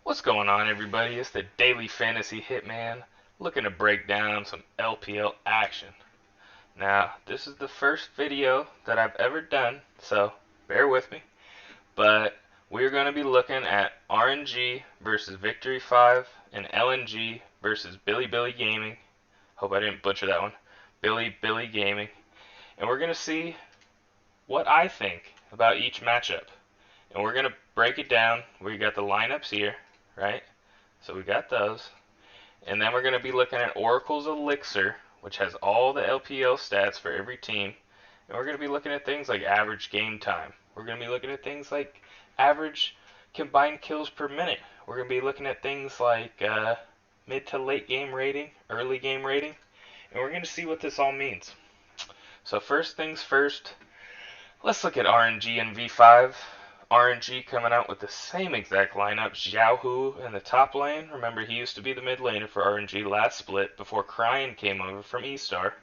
What's going on, everybody? It's the Daily Fantasy Hitman, looking to break down some LPL action. Now, this is the first video that I've ever done, so bear with me. But we're going to be looking at RNG versus Victory 5 and LNG versus Billy Billy Gaming. Hope I didn't butcher that one. Billy Billy Gaming. And we're going to see what I think about each matchup. And we're going to break it down. We got the lineups here, right? So we got those. And then we're going to be looking at Oracle's Elixir, which has all the LPL stats for every team. And we're going to be looking at things like average game time. We're going to be looking at things like average combined kills per minute. We're going to be looking at things like mid to late game rating, early game rating. And we're going to see what this all means. So first things first, let's look at RNG and V5. RNG coming out with the same exact lineup. Xiaohu in the top lane. Remember, he used to be the mid laner for RNG last split before Cryan came over from E-Star.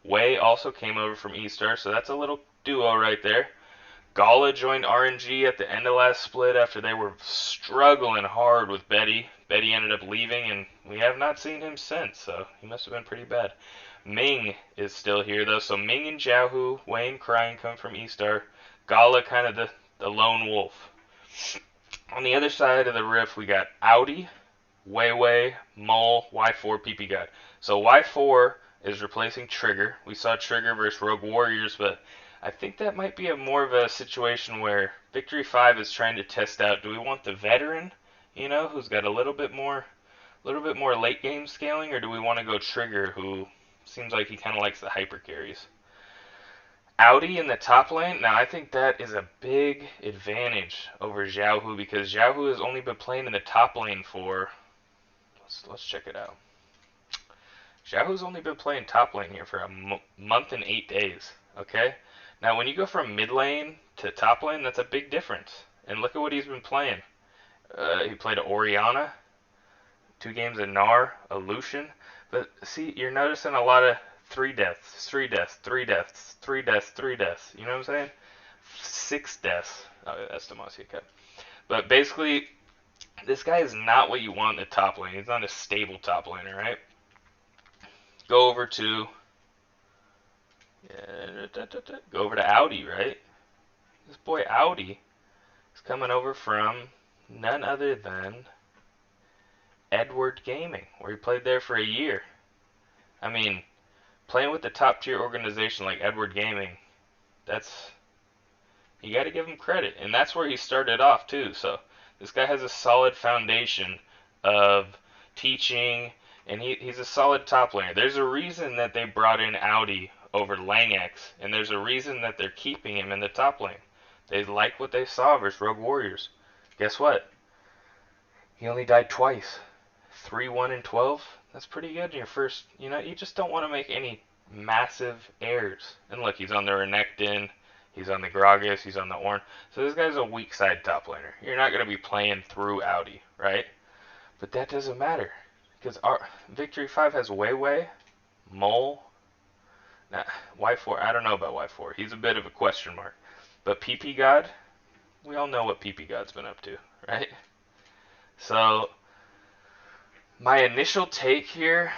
Wei also came over from E-Star, so that's a little duo right there. Gala joined RNG at the end of last split after they were struggling hard with Betty. Betty ended up leaving, and we have not seen him since, so he must have been pretty bad. Ming is still here, though, so Ming and Xiaohu, Wei and Cryan come from E-Star. Gala kind of the lone wolf. On the other side of the rift, we got Audi, Weiwei, Mole, Y4, PP God. So Y4 is replacing Trigger. We saw Trigger versus Rogue Warriors, but I think that might be more of a situation where Victory 5 is trying to test out, do we want the veteran, who's got a little bit more late game scaling, or do we want to go Trigger, who seems like he kind of likes the hyper carries? Audi in the top lane, now I think that is a big advantage over Xiaohu because Xiaohu has only been playing in the top lane for, let's check it out. Xiaohu's only been playing top lane here for a month and 8 days, okay? Now when you go from mid lane to top lane, that's a big difference. And look at what he's been playing. He played Orianna, 2 games of Gnar, a Lucian. But see, you're noticing a lot of 3 deaths, 3 deaths, 3 deaths, 3 deaths, 3 deaths. You know what I'm saying? 6 deaths. Oh, that's Demacia Cup. But basically, this guy is not what you want in the top lane. He's not a stable top laner, right? Go over to Audi, right? This boy Audi is coming over from none other than Edward Gaming, where he played there for a year. I mean, playing with the top tier organization like Edward Gaming, you got to give him credit, and that's where he started off too. So this guy has a solid foundation of teaching, and he's a solid top laner. There's a reason that they brought in Audi over Langx, and there's a reason that they're keeping him in the top lane. They like what they saw versus Rogue Warriors. Guess what? He only died twice. 3-1 and 12. That's pretty good in your first. You just don't want to make any massive errors. And look, he's on the Renekton, he's on the Gragas, he's on the Ornn. So this guy's a weak side top laner. You're not going to be playing through Audi, right? But that doesn't matter because our Victory 5 has Weiwei, Mole. Now, Y4, I don't know about Y4. He's a bit of a question mark. But PP God, we all know what PP God's been up to, right? So my initial take here,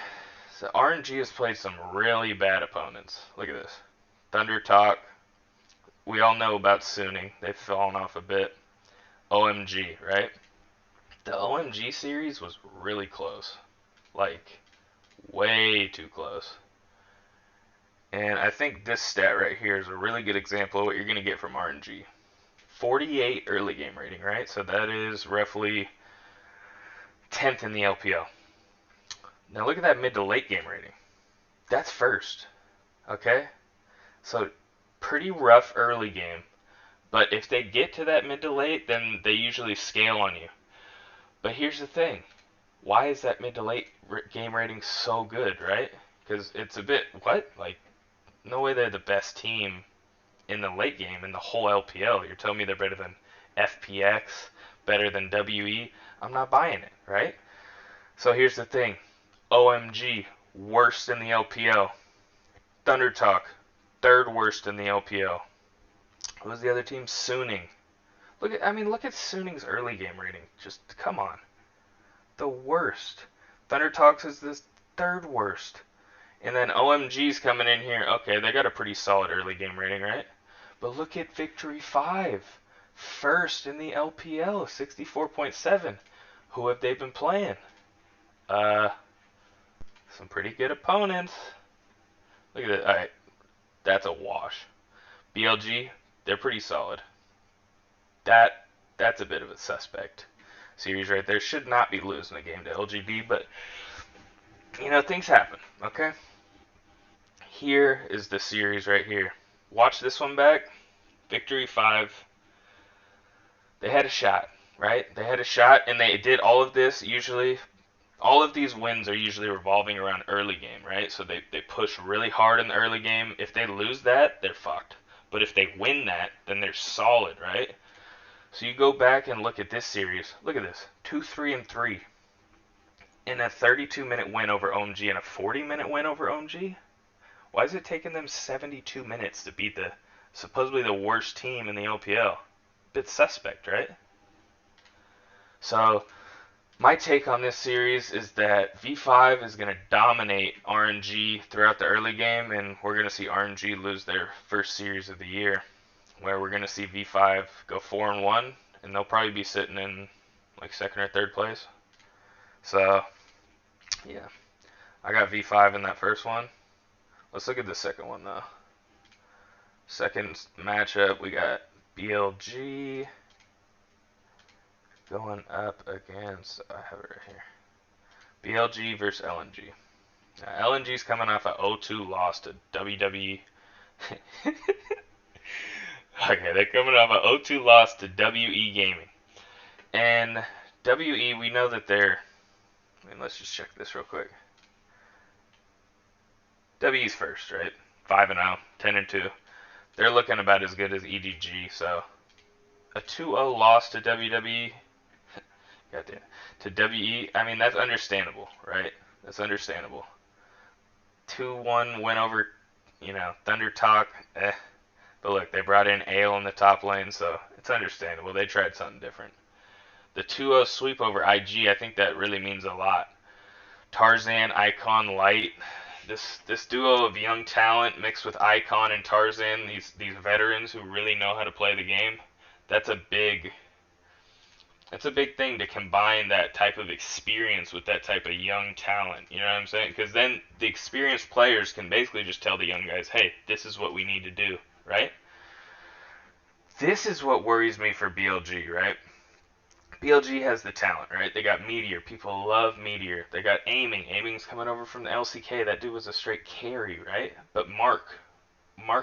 so RNG has played some really bad opponents. Look at this. Thunder Talk. We all know about Suning. They've fallen off a bit. OMG, right? The OMG series was really close. Like, way too close. And I think this stat right here is a really good example of what you're going to get from RNG. 48 early game rating, right? So that is roughly 10th in the LPL. Now look at that mid to late game rating. That's first. Okay? So pretty rough early game. But if they get to that mid to late, then they usually scale on you. But here's the thing. Why is that mid to late game rating so good, right? Because it's a bit, what? Like, no way they're the best team in the late game in the whole LPL. You're telling me they're better than FPX, better than WE? I'm not buying it, right? So here's the thing. OMG, worst in the LPL. Thunder Talk, 3rd worst in the LPL. Who was the other team? Suning. Look at Suning's early game rating. Just, come on. the worst. Thunder Talks is the third worst. And then OMG's coming in here. Okay, they got a pretty solid early game rating, right? But look at Victory 5. First in the LPL, 64.7. Who have they been playing? Some pretty good opponents. Look at that. Alright, that's a wash. BLG, they're pretty solid. That's a bit of a suspect series right there. Should not be losing a game to LGD, but you know, things happen, okay? Here is the series right here. Watch this one back. Victory 5. They had a shot, right? They had a shot, and they did all of this usually. All of these wins are usually revolving around early game, right? So they push really hard in the early game. If they lose that, they're fucked. But if they win that, then they're solid, right? So you go back and look at this series. Look at this. 2-3-3. In a 32-minute win over OMG and a 40-minute win over OMG? Why is it taking them 72 minutes to beat the supposedly the worst team in the LPL? Bit suspect, right? So my take on this series is that V5 is going to dominate RNG throughout the early game, and we're going to see RNG lose their first series of the year, where we're going to see V5 go 4-1, and they'll probably be sitting in like second or third place. So, yeah, I got V5 in that first one. Let's look at the second one, though. Second matchup, we got BLG going up against, I have it right here, BLG versus LNG. Now, LNG's coming off a 0-2 loss to WWE. Okay, they're coming off a 0-2 loss to WE Gaming. And WE, we know that they're, let's just check this real quick. WE's first, right? 5-0, 10-2. They're looking about as good as EDG, so a 2-0 loss to WWE, goddamn, to WE, that's understandable, right? That's understandable. 2-1 win over, Thunder Talk, But look, they brought in Ale in the top lane, so it's understandable. They tried something different. The 2-0 sweep over IG, I think that really means a lot. Tarzan, Icon, Light. This duo of young talent mixed with Icon and Tarzan, these veterans who really know how to play the game, that's a big thing to combine that type of experience with that type of young talent. You know what I'm saying? Because then the experienced players can basically just tell the young guys, hey, this is what we need to do, right? This is what worries me for BLG, right? BLG has the talent, right? They got Meteor. People love Meteor. They got Aiming. Aiming's coming over from the LCK. That dude was a straight carry, right? But Mark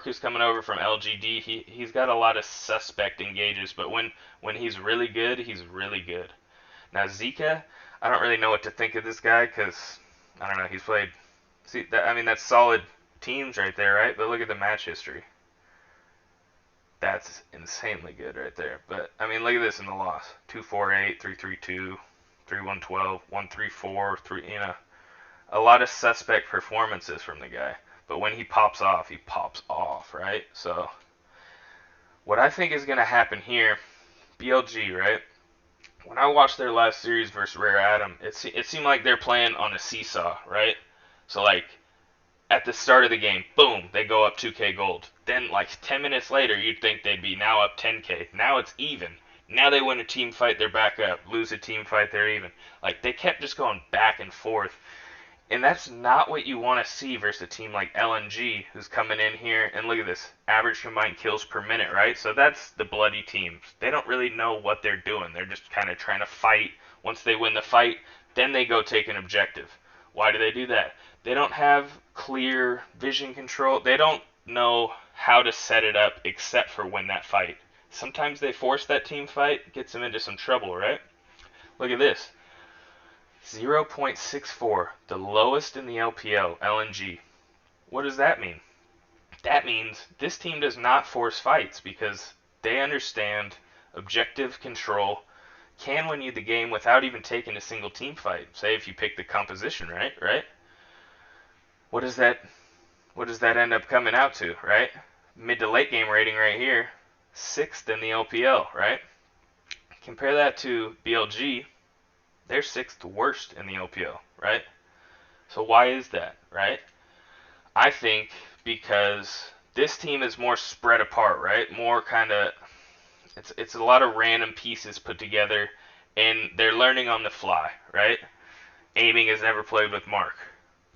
is coming over from LGD. He's got a lot of suspect engages, but when he's really good, he's really good. Now Zika, I don't really know what to think of this guy because I don't know. He's played. See, that's solid teams right there, right? But look at the match history. That's insanely good right there. But, look at this in the loss. 2-4-8, 3-3-2, 3-1-12, 1-3-4, 3, a lot of suspect performances from the guy. But when he pops off, right? So, what I think is going to happen here, BLG, right? When I watched their last series versus Rare Atom, it seemed like they're playing on a seesaw, right? So, at the start of the game, boom, they go up 2k gold. Then, 10 minutes later, you'd think they'd be now up 10k. Now it's even. Now they win a team fight, they're back up. Lose a team fight, they're even. They kept just going back and forth. And that's not what you want to see versus a team like LNG, who's coming in here. And look at this. Average combined kills per minute, right? So that's the bloody teams. They don't really know what they're doing. They're just kind of trying to fight. Once they win the fight, then they go take an objective. Why do they do that? They don't have clear vision control. They don't know how to set it up except for win that fight. Sometimes they force that team fight, gets them into some trouble, right? Look at this. 0.64, the lowest in the LPL, LNG. What does that mean? That means this team does not force fights because they understand objective control can win you the game without even taking a single team fight. Say if you pick the composition, right? What does that end up coming out to, right? Mid to late game rating right here, 6th in the LPL, right? Compare that to BLG. They're 6th worst in the LPL, right? So why is that, right? I think because this team is more spread apart, right? More kind of it's a lot of random pieces put together, and they're learning on the fly, right? Aiming has never played with Mark.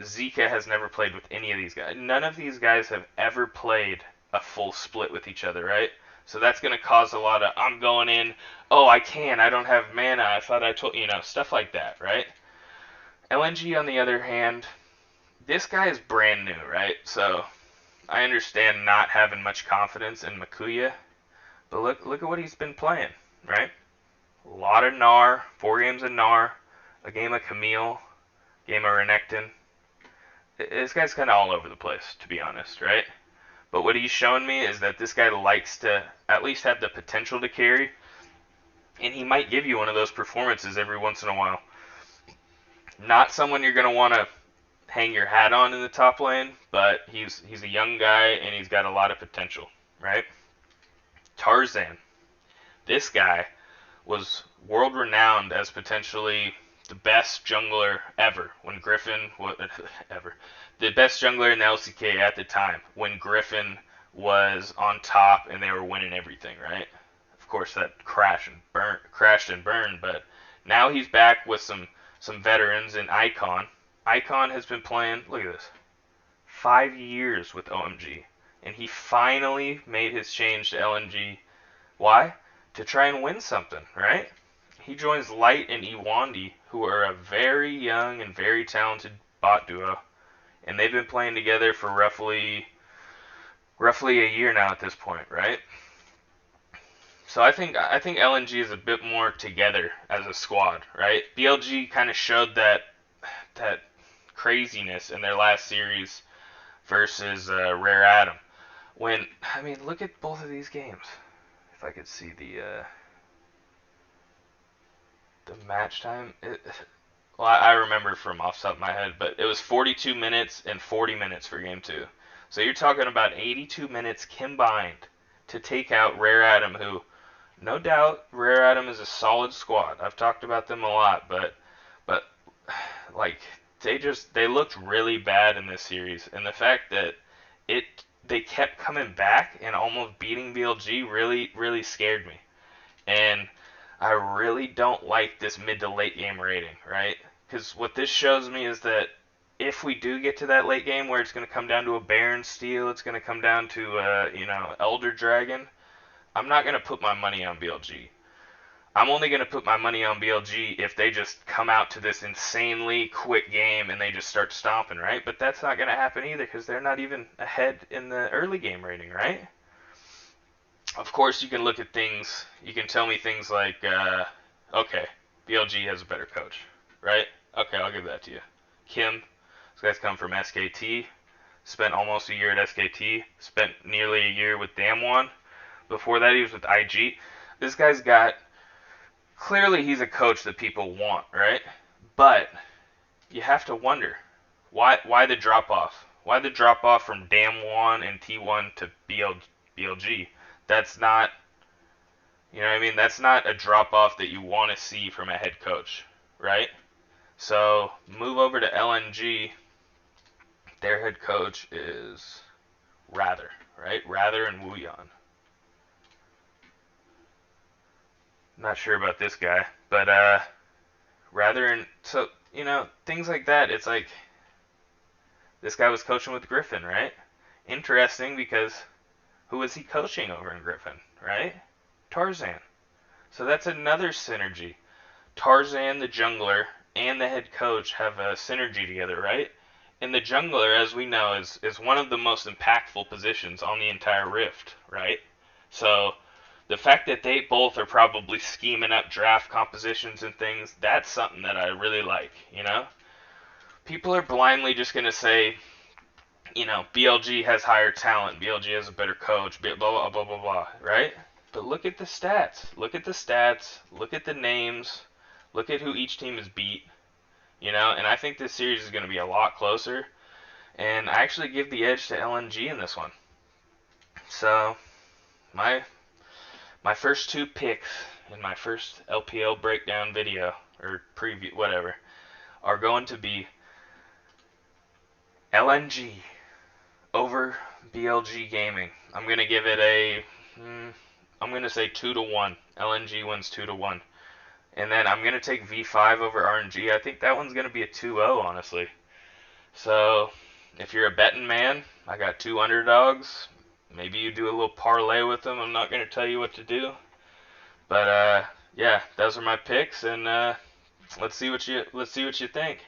Zika has never played with any of these guys. None of these guys have ever played a full split with each other, right? So that's going to cause a lot of, I'm going in, oh, I don't have mana, I thought I told, stuff like that, right? LNG, on the other hand, this guy is brand new, right? So I understand not having much confidence in Makuya, but look at what he's been playing, right? A lot of Gnar, 4 games of Gnar, a game of Camille, game of Renekton. This guy's kind of all over the place, to be honest, right? But what he's shown me is that this guy likes to at least have the potential to carry, and he might give you one of those performances every once in a while. Not someone you're going to want to hang your hat on in the top lane, but he's a young guy, and he's got a lot of potential, right? Tarzan. This guy was world renowned as potentially the best jungler ever when Griffin ever the best jungler in the LCK at the time when Griffin was on top and they were winning everything, right? Of course that crashed and burned, but now he's back with some veterans in Icon. Icon has been playing, look at this, 5 years with OMG, and he finally made his change to LNG. Why? To try and win something, right? He joins Light and Iwandi, who are a very young and very talented bot duo, and they've been playing together for roughly a year now at this point, right? So I think LNG is a bit more together as a squad, right? BLG kind of showed that craziness in their last series versus Rare Atom. Look at both of these games. If I could see the match time. Well, I remember from off the top of my head, but it was 42 minutes and 40 minutes for game 2. So you're talking about 82 minutes combined to take out Rare Atom, who, no doubt, Rare Atom is a solid squad. I've talked about them a lot, but like they looked really bad in this series, and the fact that they kept coming back and almost beating BLG really scared me. And I really don't like this mid to late game rating, right? Because what this shows me is that if we do get to that late game where it's going to come down to a Baron steal, it's going to come down to Elder Dragon, I'm not going to put my money on BLG. I'm only going to put my money on BLG if they just come out to this insanely quick game and they just start stomping, right? But that's not going to happen either because they're not even ahead in the early game rating, right? Of course, you can look at things, you can tell me things like, okay, BLG has a better coach, right? Okay, I'll give that to you. Kim, this guy's come from SKT, spent almost a year at SKT, spent nearly a year with Damwon. Before that, he was with IG. This guy's clearly he's a coach that people want, right? But you have to wonder, why the drop-off? Why the drop-off from Damwon and T1 to BLG? That's not, that's not a drop-off that you want to see from a head coach, right? So, move over to LNG. Their head coach is Rather, right? Rather and Wuyan. Not sure about this guy, but Rather and, so, things like that, it's like, this guy was coaching with Griffin, right? Interesting because who was he coaching over in Griffin, right? Tarzan. So that's another synergy. Tarzan, the jungler, and the head coach have a synergy together, right? And the jungler, as we know, is one of the most impactful positions on the entire Rift, right? So the fact that they both are probably scheming up draft compositions and things, that's something that I really like, People are blindly just going to say, BLG has higher talent, BLG has a better coach, blah, blah, blah, blah, blah, right? But look at the stats. Look at the stats. Look at the names. Look at who each team has beat. And I think this series is going to be a lot closer. And I actually give the edge to LNG in this one. So, my My first two picks in my first LPL breakdown video, or preview, whatever, are going to be LNG over BLG Gaming. I'm going to give it I'm going to say 2-1. LNG wins 2-1. And then I'm going to take V5 over RNG. I think that one's going to be a 2-0, honestly. So, if you're a betting man, I got two underdogs. Maybe you do a little parlay with them. I'm not going to tell you what to do. But yeah, those are my picks, and let's see what you think.